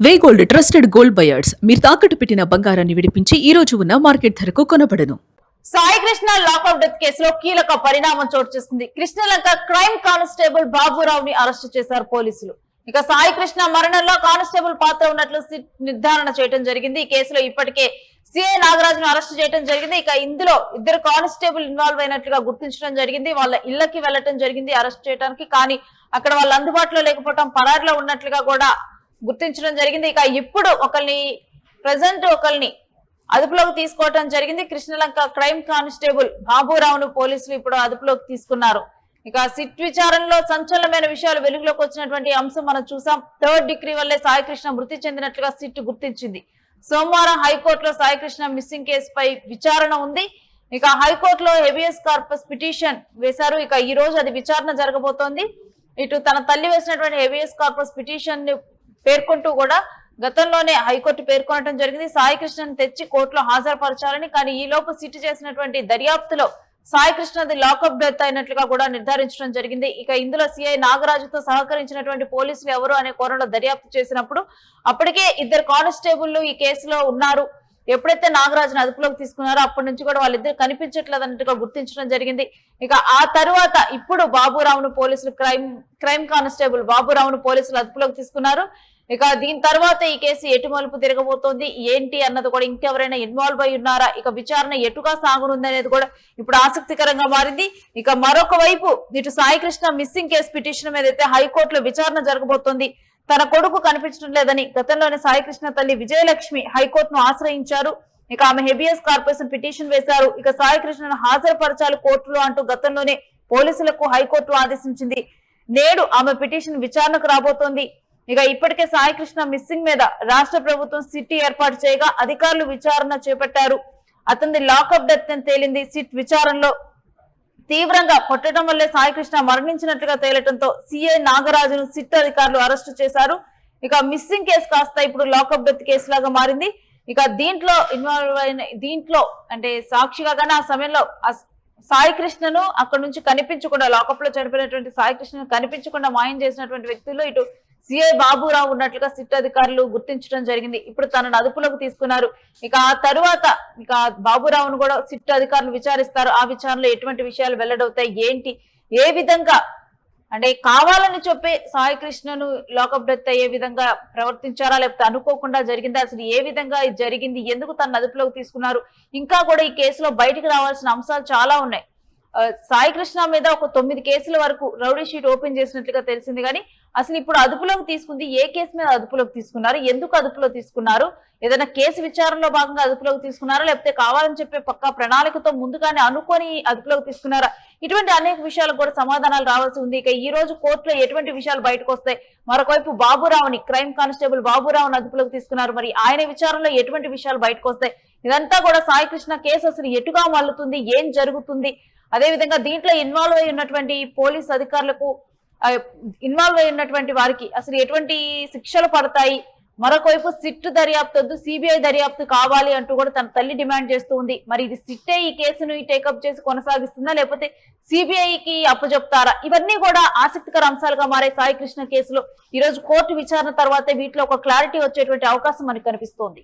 వే gold trusted gold buyers మీరు తాకట్టు పెట్టిన బంగారాన్ని విడిపించి ఈ రోజు ఉన్న మార్కెట్ ధరకు కొనబడను. సాయి కృష్ణ లాకప్ డెత్ కేసులో కీలక పరిణామం చోటు చేసుకుంది. కృష్ణలంక క్రైమ్ కానిస్టేబుల్ బాబురావుని అరెస్టు చేశారు పోలీసులు. ఇక సాయి కృష్ణ మరణంలో కానిస్టేబుల్ పాత్ర ఉన్నట్లు నిర్ధారణ చేయడం జరిగింది. ఈ కేసులో ఇప్పటికే సిఐ నాగరాజును అరెస్టు చేయడం జరిగింది. ఇక ఇందులో ఇద్దరు కానిస్టేబుల్ ఇన్వాల్వ్ అయినట్లుగా గుర్తించడం జరిగింది. వాళ్ళ ఇళ్లకి వెళ్లడం జరిగింది అరెస్ట్ చేయడానికి. కానీ అక్కడ వాళ్ళు అందుబాటులో లేకపోవడం, పరారిలో ఉన్నట్లుగా కూడా గుర్తించడం జరిగింది. ఇక ఇప్పుడు ఒకరిని అదుపులోకి తీసుకోవడం జరిగింది. కృష్ణలంక క్రైమ్ కానిస్టేబుల్ బాబురావును పోలీసులు ఇప్పుడు అదుపులోకి తీసుకున్నారు. ఇక సిట్ విచారణలో సంచలనమైన విషయాలు వెలుగులోకి వచ్చినటువంటి అంశం మనం చూసాం. 3rd డిగ్రీ వల్లే సాయికృష్ణ మృతి చెందినట్లుగా సిట్ గుర్తించింది. సోమవారం హైకోర్టులో సాయికృష్ణ మిస్సింగ్ కేసుపై విచారణ ఉంది. ఇక హైకోర్టులో హెబియస్ కార్పస్ పిటిషన్ వేశారు. ఇక ఈ రోజు అది విచారణ జరగబోతోంది. ఇటు తన తల్లి వేసినటువంటి హెబియస్ కార్పస్ పిటిషన్ పేర్కొంటూ కూడా గతంలోనే హైకోర్టు పేర్కొనడం జరిగింది. సాయికృష్ణను తెచ్చి కోర్టులో హాజరుపరచాలని. కానీ ఈ లోపు సిట్ చేసినటువంటి దర్యాప్తులో సాయికృష్ణది లాకప్ డెత్ అయినట్లుగా కూడా నిర్ధారించడం జరిగింది. ఇక ఇందులో సిఐ నాగరాజుతో సహకరించినటువంటి పోలీసులు ఎవరు అనే కోణంలో దర్యాప్తు చేసినప్పుడు అప్పటికే ఇద్దరు కానిస్టేబుల్ ఈ కేసులో ఉన్నారు. ఎప్పుడైతే నాగరాజును అదుపులోకి తీసుకున్నారో అప్పటి నుంచి కూడా వాళ్ళిద్దరు కనిపించట్లేదు అన్నట్టుగా గుర్తించడం జరిగింది. ఇక ఆ తరువాత ఇప్పుడు బాబురావును పోలీసులు క్రైమ్ కానిస్టేబుల్ బాబురావును పోలీసులు అదుపులోకి తీసుకున్నారు. ఇక దీని తర్వాత ఈ కేసు ఎటు మలుపు తిరగబోతోంది ఏంటి అన్నది కూడా ఇంకెవరైనా ఇన్వాల్వ్ అయి ఉన్నారా, ఇక విచారణ ఎటుగా సాగునుంది అనేది కూడా ఇప్పుడు ఆసక్తికరంగా మారింది. ఇక మరొక వైపు ఇటు సాయికృష్ణ మిస్సింగ్ కేసు పిటిషన్ మీద అయితే హైకోర్టులో విచారణ జరగబోతోంది. తన కొడుకు కనిపించడం లేదని గతంలోనే సాయికృష్ణ తల్లి విజయలక్ష్మి హైకోర్టును ఆశ్రయించారు. ఇక ఆమె హెబియస్ కార్పొరేషన్ పిటిషన్ వేశారు. ఇక సాయికృష్ణను హాజరుపరచాలి కోర్టులో అంటూ గతంలోనే పోలీసులకు హైకోర్టు ఆదేశించింది. నేడు ఆమె పిటిషన్ విచారణకు రాబోతోంది. ఇక ఇప్పటికే సాయికృష్ణ మిస్సింగ్ మీద రాష్ట్ర ప్రభుత్వం సిట్ ఏర్పాటు చేయగా అధికారులు విచారణ చేపట్టారు. అతని లాకప్ డెత్ అని తేలింది. సిట్ విచారణలో తీవ్రంగా కొట్టడం వల్లే సాయికృష్ణ మరణించినట్లుగా తేలటంతో సిఐ నాగరాజును సిట్ అధికారులు అరెస్టు చేశారు. ఇక మిస్సింగ్ కేసు కాస్త ఇప్పుడు లాకప్ డెత్ కేసు లాగా మారింది. ఇక దీంట్లో అంటే సాక్షిగా గానీ ఆ సమయంలో సాయికృష్ణను అక్కడ నుంచి కనిపించకుండా లాకప్ లో చనిపోయినటువంటి సాయికృష్ణను కనిపించకుండా మాయం చేసినటువంటి వ్యక్తుల్లో ఇటు సిఐ బాబురావు ఉన్నట్లుగా సిట్ అధికారులు గుర్తించడం జరిగింది. ఇప్పుడు తనను అదుపులోకి తీసుకున్నారు. ఇక ఆ తరువాత ఇక బాబురావును కూడా సిట్ అధికారులు విచారిస్తారు. ఆ విచారణలో ఎటువంటి విషయాలు వెల్లడవుతాయి, ఏంటి, ఏ విధంగా అంటే కావాలని చెప్పి సాయికృష్ణను లాకప్ డెత్ అయ్యే విధంగా ప్రవర్తించారా, లేకపోతే అనుకోకుండా జరిగిందా, అసలు ఏ విధంగా ఇది జరిగింది, ఎందుకు తన అదుపులోకి తీసుకున్నారు, ఇంకా కూడా ఈ కేసులో బయటకు రావాల్సిన అంశాలు చాలా ఉన్నాయి. సాయికృష్ణ మీద ఒక 9 కేసుల వరకు రౌడీ షీట్ ఓపెన్ చేసినట్లుగా తెలిసింది. కానీ అసలు ఇప్పుడు అదుపులోకి తీసుకుంది ఏ కేసు మీద అదుపులోకి తీసుకున్నారు, ఎందుకు అదుపులో తీసుకున్నారు, ఏదైనా కేసు విచారణలో భాగంగా అదుపులోకి తీసుకున్నారా, లేకపోతే కావాలని చెప్పే పక్కా ప్రణాళికతో ముందుగానే అనుకొని అదుపులోకి తీసుకున్నారా, ఇటువంటి అనేక విషయాలకు కూడా సమాధానాలు రావాల్సి ఉంది. ఇక ఈ రోజు కోర్టులో ఎటువంటి విషయాలు బయటకు వస్తాయి, మరొకవైపు బాబురావుని క్రైమ్ కానిస్టేబుల్ బాబురావుని అదుపులోకి తీసుకున్నారు, మరి ఆయన విచారణలో ఎటువంటి విషయాలు బయటకు వస్తాయి, ఇదంతా కూడా సాయికృష్ణ కేసు అసలు ఎటుగా మల్లుతుంది, ఏం జరుగుతుంది, అదేవిధంగా దీంట్లో ఇన్వాల్వ్ అయి ఉన్నటువంటి పోలీస్ అధికారులకు ఇన్వాల్వ్ అయి ఉన్నటువంటి వారికి అసలు ఎటువంటి శిక్షలు పడతాయి, మరొకవైపు సిట్ దర్యాప్తు వద్దు సిబిఐ దర్యాప్తు కావాలి అంటూ కూడా తన తల్లి డిమాండ్ చేస్తూ ఉంది. మరి ఇది సిట్టే ఈ కేసును టేకప్ చేసి కొనసాగిస్తుందా, లేకపోతే సిబిఐకి అప్పచెప్తారా, ఇవన్నీ కూడా ఆసక్తికర అంశాలుగా మారే సాయికృష్ణ కేసులో ఈ రోజు కోర్టు విచారణ తర్వాతే వీటిలో ఒక క్లారిటీ వచ్చేటువంటి అవకాశం మనకు కనిపిస్తోంది.